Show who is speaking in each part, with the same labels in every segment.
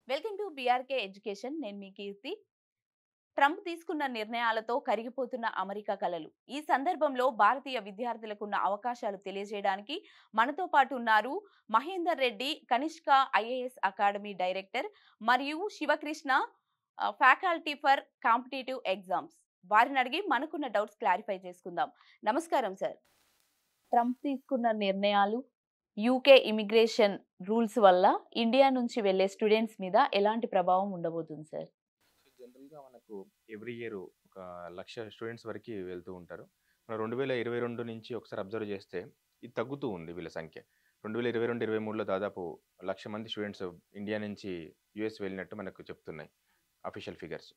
Speaker 1: Welcome to BRK education. నేను మీ కీర్తి. Trump తీసుకున్న నిర్ణయాలతో కరిగిపోతున్న అమెరికా కలలు. ఈ సందర్భంలో భారతీయ విద్యార్థులకున్న అవకాశాలు తెలియజేయడానికి మనతో పాటు ఉన్నారు Mahender Reddy, Kanishka IAS academy director, మరియు Sivakrishna, faculty for competitive exams. వారిని అడిగి మనకున్న డౌట్స్ క్లారిఫై చేసుకుందాం. నమస్కారం సార్. ట్రంప్ తీసుకున్న నిర్ణయాలు, యూకే ఇమిగ్రేషన్ రూల్స్ వల్ల ఇండియా నుంచి వెళ్ళే స్టూడెంట్స్ మీద ఎలాంటి ప్రభావం ఉండబోతుంది సార్?
Speaker 2: జనరల్‌గా మనకు ఎవ్రీ ఇయర్ ఒక 1,00,000 స్టూడెంట్స్ వరకి వెళ్తూ ఉంటారు. మనం 2022 నుంచి ఒకసారి అబ్జర్వ్ చేస్తే ఇది తగ్గుతూ ఉంది వీళ్ళ సంఖ్య. 2022, 23లో దాదాపు 1,00,000 మంది స్టూడెంట్స్ ఇండియా నుంచి యూఎస్ వెళ్ళినట్టు మనకు చెప్తున్నాయి అఫీషియల్ ఫిగర్స్.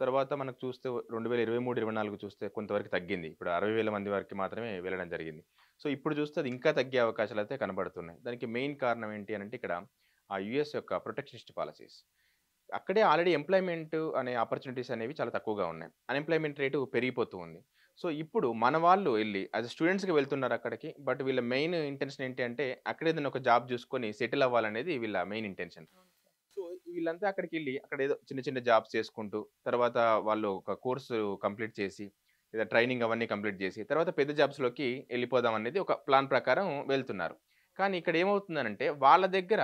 Speaker 2: తర్వాత మనకు చూస్తే 2023, 24 చూస్తే కొంతవరకు తగ్గింది. ఇప్పుడు 60,000 మంది వరకు మాత్రమే వెళ్ళడం జరిగింది. సో ఇప్పుడు చూస్తే అది ఇంకా తగ్గే అవకాశాలైతే కనబడుతున్నాయి. దానికి మెయిన్ కారణం ఏంటి అనంటే ఇక్కడ ఆ యూఎస్ యొక్క ప్రొటెక్షనిస్ట్ పాలసీస్. అక్కడే ఆల్రెడీ ఎంప్లాయ్‌మెంట్ అనే ఆపర్చునిటీస్ అనేవి చాలా తక్కువగా ఉన్నాయి. అన్‌ఎంప్లాయ్‌మెంట్ రేటు పెరిగిపోతూ ఉంది. సో, ఇప్పుడు మన వాళ్ళు ఎళ్లి యాస్ స్టూడెంట్స్‌గా వెళ్తున్నారు అక్కడికి. బట్ వీళ్ళ మెయిన్ ఇంటెన్షన్ ఏంటి అంటే అక్కడే ఏదైనా ఒక జాబ్ చూసుకొని సెటిల్ అవ్వాలనేది వీళ్ళ మెయిన్ ఇంటెన్షన్. సో, వీళ్ళంతా అక్కడికెళ్లి అక్కడ ఏదో చిన్న చిన్న జాబ్స్ చేసుకుంటూ, తర్వాత వాళ్ళు ఒక కోర్సు కంప్లీట్ చేసి, లేదా ట్రైనింగ్ అవన్నీ కంప్లీట్ చేసి, తర్వాత పెద్ద జాబ్స్‌లోకి ఎళ్ళిపోదాం అనేది ఒక ప్లాన్ ప్రకారం వెళ్తున్నారు. కానీ ఇక్కడ ఏమవుతుందనంటే వాళ్ళ దగ్గర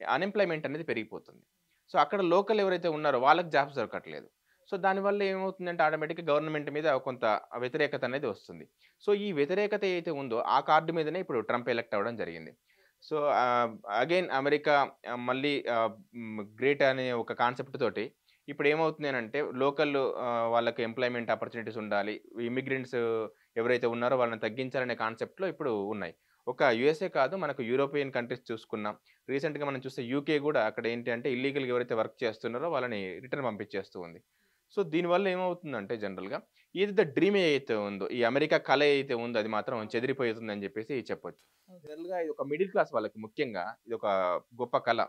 Speaker 2: అన్‌ఎంప్లాయ్‌మెంట్ అనేది పెరిగిపోతుంది. సో, అక్కడ లోకల్ ఎవరైతే ఉన్నారో వాళ్ళకి జాబ్స్ దొరకట్లేదు. సో, దానివల్ల ఏమవుతుందంటే ఆటోమేటిక్‌గా గవర్నమెంట్ మీద కొంత వ్యతిరేకత అనేది వస్తుంది. సో, ఈ వ్యతిరేకత ఏదైతే ఉందో ఆ కార్డ్ మీదనే ఇప్పుడు ట్రంప్ ఎలక్ట్ అవ్వడం జరిగింది. సో, అగైన్ అమెరికా మళ్ళీ గ్రేట్ అనే ఒక కాన్సెప్ట్ తోటి ఇప్పుడు ఏమవుతుంది అనంటే లోకల్ వాళ్ళకి ఎంప్లాయ్‌మెంట్ ఆపర్చునిటీస్ ఉండాలి. ఇమ్మిగ్రెంట్స్ ఎవరైతే ఉన్నారో వాళ్ళని తగ్గించాలనే కాన్సెప్ట్‌లో ఇప్పుడు ఉన్నాయి. ఒక యూఎస్ఏ కాదు మనకు యూరోపియన్ కంట్రీస్ చూసుకున్నాం. రీసెంట్‌గా మనం చూస్తే యూకే గూడా అక్కడ ఏంటి అంటే ఇల్లీగల్‌గా ఎవరైతే వర్క్ చేస్తున్నారో వాళ్ళని రిటర్న్ పంపించేస్తూ ఉంది. సో, దీనివల్ల ఏమవుతుందంటే జనరల్‌గా ఏదైతే డ్రీమ్ ఏదైతే ఉందో, ఈ అమెరికా కల ఏదైతే ఉందో అది మాత్రం చెదిరిపోతుందని జెప్పేసి చెప్పొచ్చు. జనరల్‌గా ఇది ఒక మిడిల్ క్లాస్ వాళ్ళకి ముఖ్యంగా ఇదొక గొప్ప కల.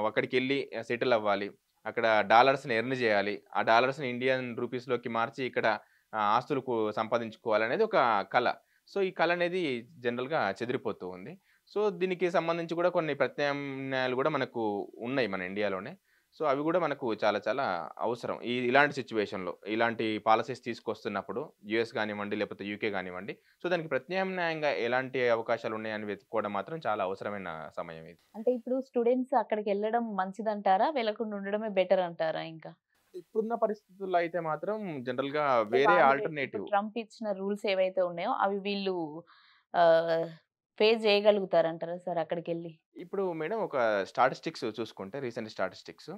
Speaker 2: అక్కడికెళ్ళి సెటిల్ అవ్వాలి. అక్కడ డాలర్స్‌ని ఎర్న్ జేయాలి. ఆ డాలర్స్‌ని ఇండియన్ రూపీస్‌లోకి మార్చి ఇక్కడ ఆస్తులు సంపాదించుకోవాలనేది ఒక కల. సో, ఈ కల అనేది జనరల్‌గా చెదిరిపోతూ ఉంది. సో, దీనికి సంబంధించి కూడా కొన్ని ప్రత్యామ్నాయాలు గూడా మనకు ఉన్నాయి మన ఇండియాలోనే. సో, అవి గూడా మనకు చాలా చాలా అవసరం. ఇలాంటి సిట్యుయేషన్‌లో, ఇలాంటి పాలిసీస్ తీసుకొస్తున్నప్పుడు యూఎస్ గానివ్వండి, లేకపోతే యూకే గానివ్వండి. సో, దానికి ప్రత్యామ్నాయంగా ఎలాంటి అవకాశాలున్నాయని వెతుక్కోవడం మాత్రం చాలా అవసరమైన సమయం ఇది.
Speaker 1: అంటే ఇప్పుడు స్టూడెంట్స్ అక్కడికెళ్ళడం మంచిదంటారా? వెళ్ళకుండా ఉండడమే బెటర్ అంటారా ఇంకా?
Speaker 2: ఇప్పుడున్న పరిస్థితుల్లో అయితే మాత్రం జనరల్‌గా
Speaker 1: అంటే
Speaker 2: వేరే
Speaker 1: వాళ్ళు ఇప్పుడు
Speaker 2: ఆల్టర్‌నేటివ్
Speaker 1: ట్రంప్ ఇచ్చిన రూల్స్ ఏవైతే ఉన్నాయో అవి వీళ్ళు ఆహ్, ఫేస్ చేయగలుగుతారంటారా సార్ అక్కడికెళ్ళి?
Speaker 2: ఇప్పుడు మేడం ఒక స్టాటిస్టిక్స్ చూసుకుంటే రీసెంట్ స్టాటిస్టిక్స్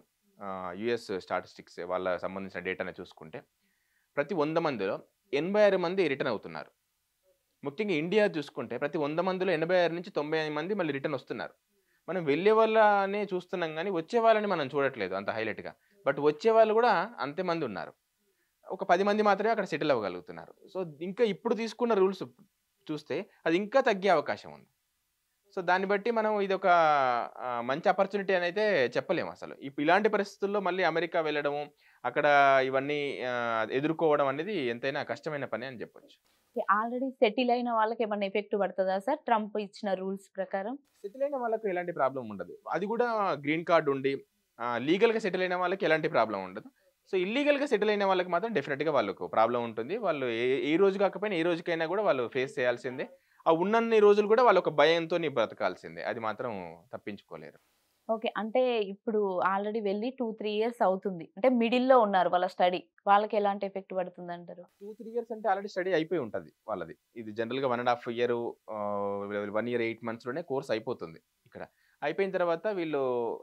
Speaker 2: యూఎస్ స్టాటిస్టిక్స్ వాళ్ళ సంబంధించిన డేటాని చూసుకుంటే ప్రతి 100 మందిలో 86 మంది రిటర్న్ అవుతున్నారు. ముఖ్యంగా ఇండియా చూసుకుంటే ప్రతి 100 మందిలో 86-95 మంది మళ్ళీ రిటర్న్ వస్తున్నారు. మనం వెళ్ళే వాళ్ళనే చూస్తున్నాం గానీ, వచ్చే వాళ్ళని మనం చూడట్లేదు అంత హైలైట్‌గా. బట్ వచ్చేవాళ్ళు గూడా అంతే మంది ఉన్నారు. ఒక 10 మంది మాత్రమే అక్కడ సెటిల్ అవ్వగలుగుతున్నారు. సో, ఇంకా ఇప్పుడు తీసుకున్న రూల్స్ చూస్తే అది ఇంకా తగ్గే అవకాశం ఉంది. సో, దాన్ని బట్టి మనం ఇదొక మంచి ఆపర్చునిటీ అనైతే చెప్పలేమసలు. ఇలాంటి పరిస్థితుల్లో మళ్ళీ అమెరికా వెళ్ళడము, అక్కడ ఇవన్నీ ఎదుర్కోవడం అనేది ఎంతైనా కష్టమైన పని అని జెప్పొచ్చు.
Speaker 1: ఆల్రెడీ సెటిల్ అయిన వాళ్ళకేమన్నా ఎఫెక్ట్ పడతదా సార్ ట్రంప్ ఇచ్చిన రూల్స్ ప్రకారం?
Speaker 2: సెటిల్ అయిన వాళ్ళకి ఎలాంటి ప్రాబ్లమ్ ఉండదు. అది గూడా గ్రీన్ కార్డ్ ఉండి లీగల్‌గా సెటిల్ అయిన వాళ్ళకి ఎలాంటి ప్రాబ్లమ్ ఉండదు. సో, ఇల్లీగల్‌గా సెటిల్ అయిన వాళ్ళకి మాత్రం డెఫినిట్‌గా వాళ్ళకు ప్రాబ్లమ్ ఉంటుంది. వాళ్ళు ఏ రోజు కాకపోయినా ఏ రోజుకైనా గూడా వాళ్ళు ఫేస్ చేయాల్సిందే. ఆ ఉన్నన్ని రోజులు గూడా వాళ్ళొక భయంతోని బ్రతకాల్సిందే. అది మాత్రం తప్పించుకోలేరు.
Speaker 1: ఓకే. అంటే ఇప్పుడు ఆల్రెడీ వెళ్లి 2, 3 ఇయర్స్ అవుతుంది. అంటే మిడిల్‌లో ఉన్నారు వాళ్ళ స్టడీ. వాళ్ళకి ఎలాంటి ఎఫెక్ట్ పడుతుందంటారు?
Speaker 2: 2, 3 ఇయర్స్ అంటే ఆల్రెడీ స్టడీ అయిపోయి ఉంటది వాళ్ళది. ఇది జనరల్‌గా 1 ½ ఇయర్ 1 ఇయర్ 8 మంత్స్‌లోనే కోర్స్ అయిపోతుంది ఇక్కడ. అయిపోయిన తర్వాత వీళ్ళు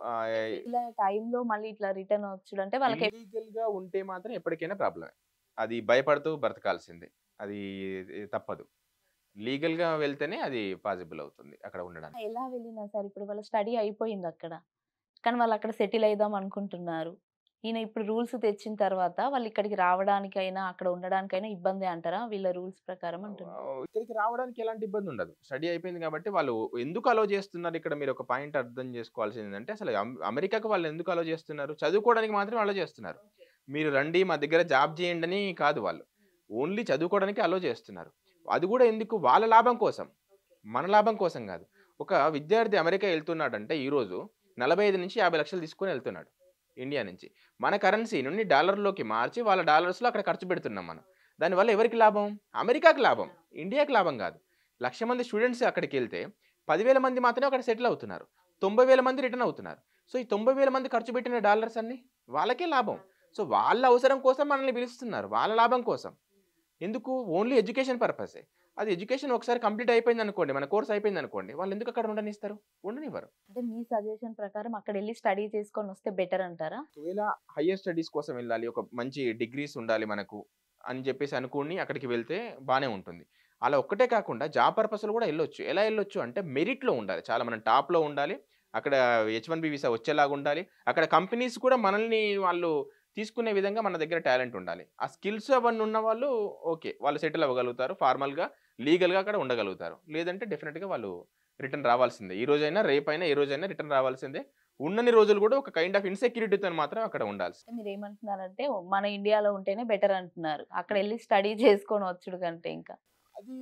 Speaker 2: ఆహ్,
Speaker 1: ఇలా టైంలో మళ్ళీ ఇట్లా రిటర్న్ వచ్చుడంటే వాళ్ళకి
Speaker 2: ఇల్లీగల్‌గా ఉంటే మాత్రం ఎప్పటికైనా ప్రాబ్లమే. అది భయపడుతూ బ్రతకాల్సిందే. అది తప్పదు. లీగల్‌గా వెళ్తేనే అది పాసిబుల్ అవుతుంది అక్కడ ఉండడానికి.
Speaker 1: ఎలా వెళ్ళినా సార్ ఇప్పుడు వాళ్ళ స్టడీ అయిపోయిందక్కడ. కానీ వాళ్ళక్కడ సెటిల్ అయిదాం అనుకుంటున్నారు. ఈయన ఇప్పుడు రూల్స్ తెచ్చిన తర్వాత వాళ్ళిక్కడికి రావడానికైనా, అక్కడ ఉండడానికైనా ఇబ్బందే అంటారా? వీళ్ళ రూల్స్ ప్రకారం అంటున్నా.
Speaker 2: ఇక్కడికి రావడానికి ఎలాంటి ఇబ్బంది ఉండదు. స్టడీ అయిపోయింది కాబట్టి వాళ్ళు ఎందుకు అలో చేస్తున్నారు ఇక్కడ మీరు ఒక పాయింట్ అర్థం చేసుకోవాల్సింది ఏంటంటే అసలు అమెరికాకి వాళ్ళు ఎందుకు అలో చేస్తున్నారు? చదువుకోవడానికి మాత్రమే అలో చేస్తున్నారు. మీరు రండి మా దగ్గర జాబ్ చేయండి అని కాదు వాళ్ళు. ఓన్లీ చదువుకోవడానికి అలో చేస్తున్నారు. అది కూడా ఎందుకు? వాళ్ళ లాభం కోసం. మన లాభం కోసం కాదు. ఒక విద్యార్థి అమెరికా ఎళ్తున్నాడంటే ఈరోజు 45-50 లక్షలు తీసుకొని వెళ్తున్నాడు ఇండియా నుంచి. మన కరెన్సీ నుండి డాలర్‌లోకి మార్చి వాళ్ళ డాలర్స్‌లో అక్కడ ఖర్చు పెడుతున్నాం మనం. దానివల్ల ఎవరికి లాభం? అమెరికాకి లాభం. ఇండియాకి లాభం గాదు. 1,00,000 మంది స్టూడెంట్స్ అక్కడికెళ్తే 10,000 మంది మాత్రమే అక్కడ సెటిల్ అవుతున్నారు. 90,000 మంది రిటర్న్ అవుతున్నారు. సో, ఈ 90,000 మంది ఖర్చు పెట్టిన డాలర్స్ అన్నీ వాళ్ళకే లాభం. సో, వాళ్ళ అవసరం కోసం మనల్ని పిలుస్తున్నారు. వాళ్ళ లాభం కోసం. ఎందుకు? ఓన్లీ ఎడ్యుకేషన్ పర్పసే. అది ఎడ్యుకేషన్ ఒకసారి కంప్లీట్ అయిపోయిందనుకోండి, మన కోర్స్ అయిపోయిందనుకోండి, వాళ్ళెందుకు అక్కడ ఉండనిస్తారు? ఉండనివ్వరు.
Speaker 1: అంటే మీ సజెషన్ ప్రకారం అక్కడెళ్లి స్టడీ చేసుకొనొస్తే బెటర్ అంటారా?
Speaker 2: ఒకవేళ హైయర్ స్టడీస్ కోసం వెళ్ళాలి, ఒక మంచి డిగ్రీస్ ఉండాలి మనకు అని చెప్పేసి అనుకోని అక్కడికి వెళ్తే బానే ఉంటుంది. అలా ఒక్కటే కాకుండా జాబ్ పర్పస్‌లో కూడా ఎళ్ళొచ్చు. ఎలా ఎళ్ళొచ్చు అంటే మెరిట్‌లో ఉండాలి. చాలా మనం టాప్‌లో ఉండాలి. అక్కడ హెచ్-1బీ వీసా వచ్చేలాగా ఉండాలి. అక్కడ కంపెనీస్ కూడా మనల్ని వాళ్ళు తీసుకునే విధంగా మన దగ్గర టాలెంట్ ఉండాలి. ఆ స్కిల్స్ అవన్నీ ఉన్నవాళ్ళు ఓకే. వాళ్ళు సెటిల్ అవ్వగలుగుతారు. ఫార్మల్‌గా, లీగల్‌గా అక్కడ ఉండగలుగుతారు. లేదంటే డెఫినిట్‌గా వాళ్ళు రిటర్న్ రావాల్సిందే. ఈ రోజైనా, రేపైనా, ఏ రోజైనా రిటర్న్ రావాల్సిందే. ఉన్నన్ని రోజులు కూడా ఒక కైండ్ ఆఫ్ ఇన్‌సెక్యూరిటీతోని మాత్రం అక్కడ ఉండాల్సిందే.
Speaker 1: అంటే మీరేమంటున్నారంటే మన ఇండియాలో ఉంటేనే బెటర్ అంటున్నారు. అక్కడెళ్లి స్టడీ చేసుకొని వచ్చుడు కంటే ఇంకా.
Speaker 2: అది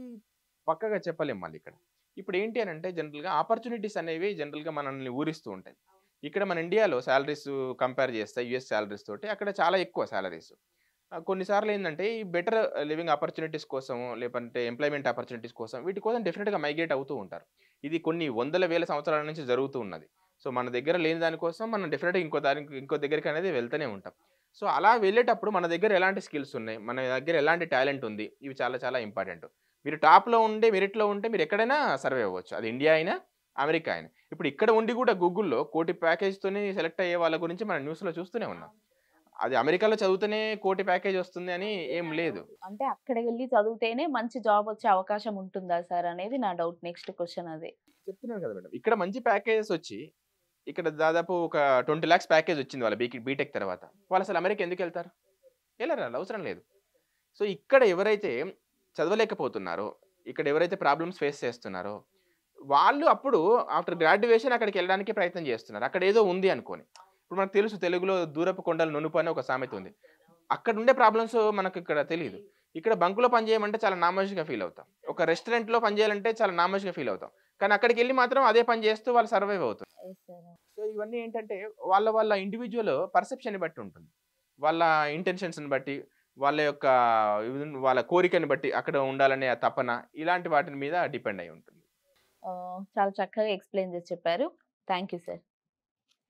Speaker 2: పక్కాగా చెప్పలేం మళ్ళిక్కడ. ఇప్పుడేంటి అనంటే జనరల్‌గా ఆపర్చునిటీస్ అనేవి జనరల్‌గా మనల్ని ఊరిస్తూ ఉంటాయి. ఇక్కడ మన ఇండియాలో సాలరీస్ కంపేర్ చేస్తే యూఎస్ సాలరీస్ తోటి అక్కడ చాలా ఎక్కువ సాలరీస్. కొన్ని సార్లు ఏందంటే ఈ బెటర్ లివింగ్ ఆపర్చునిటీస్ కోసమో, లేదంటే ఎంప్లాయ్‌మెంట్ ఆపర్చునిటీస్ కోసం వీటి కోసం డెఫినిట్‌గా మైగ్రేట్ అవుతూ ఉంటారు. ఇది కొన్ని వందల వేల సంవత్సరాల నుంచి జరుగుతూ ఉన్నది. సో, మన దగ్గర లేని దాని కోసం మనం డెఫినిట్‌గా ఇంకో దగ్గరికనేది వెళ్తూనే ఉంటాం. సో, అలా వెళ్ళేటప్పుడు మన దగ్గర ఎలాంటి స్కిల్స్ ఉన్నాయి? మన దగ్గర ఎలాంటి టాలెంట్ ఉంది? ఇవి చాలా చాలా ఇంపార్టెంట్. మీరు టాప్‌లో ఉండి, మెరిట్‌లో ఉంటే మీరెక్కడైనా సర్వైవ్ అవ్వచ్చు. అది ఇండియా అయినా, అమెరికా అయినా. ఇప్పుడు ఇక్కడ ఉండి కూడా గూగుల్‌లో కోటి ప్యాకేజ్‌తోని సెలెక్ట్ అయ్యే వాళ్ళ గురించి మనం న్యూస్‌లో చూస్తూనే ఉన్నాం. అది అమెరికాలో చదివితేనే కోటి ప్యాకేజ్ వస్తుంది అని ఏం లేదు.
Speaker 1: అంటే అక్కడికెళ్లి చదివితేనే మంచి జాబ్ వచ్చే అవకాశం ఉంటుందా సార్ అనేది నా డౌట్. నెక్స్ట్ క్వెషన్ అదే.
Speaker 2: చెప్తున్నాను కదా మేడం. ఇక్కడ మంచి ప్యాకేజెస్ వచ్చి, ఇక్కడ దాదాపు ఒక 20,00,000 ప్యాకేజ్ వచ్చింది వాళ్ళ బీటెక్ తర్వాత. వాళ్ళసలు అమెరికా ఎందుకెళ్తారు? ఎళ్ళరు ఆళ్ళు అవసరం లేదు. సో, ఇక్కడ ఎవరైతే చదవలేకపోతున్నారో, ఇక్కడ ఎవరైతే ప్రాబ్లమ్స్ ఫేస్ చేస్తున్నారో, వాళ్ళు అప్పుడు ఆఫ్టర్ గ్రాడ్యుయేషన్ అక్కడికెళ్ళడానికి ప్రయత్నం చేస్తున్నారు. అక్కడేదో ఉంది అనుకోని. ఇప్పుడు మనకు తెలుసు తెలుగులో దూరపు కొండలు నునుపు అని ఒక సామెత ఉంది. అక్కడుండే ప్రాబ్లమ్స్ మనకిక్కడ తెలీదు. ఇక్కడ బంక్‌లో పని చేయమంటే చాలా నామోషీగా ఫీల్ అవుతాం. ఒక రెస్టారెంట్‌లో పని చేయాలంటే చాలా నామోషీగా ఫీల్ అవుతాం. కానీ అక్కడికెళ్లి మాత్రం అదే పని చేస్తూ వాళ్ళు సర్వైవ్ అవుతారు.
Speaker 1: Yes sir.
Speaker 2: సో, ఇవన్నీ ఏంటంటే వాళ్ళ ఇండివిడ్యువల్ పర్సెప్షన్‌ని బట్టి ఉంటుంది. వాళ్ళ ఇంటెన్షన్స్‌ని బట్టి, వాళ్ళ యొక్క వాళ్ళ కోరికని బట్టి అక్కడ ఉండాలనే ఆ తపన ఇలాంటి వాటి మీద డిపెండ్ అయ్యి ఉంటుంది.
Speaker 1: చాలా చక్కగా ఎక్స్‌ప్లెయిన్ చేసి చెప్పారు. Thank you sir.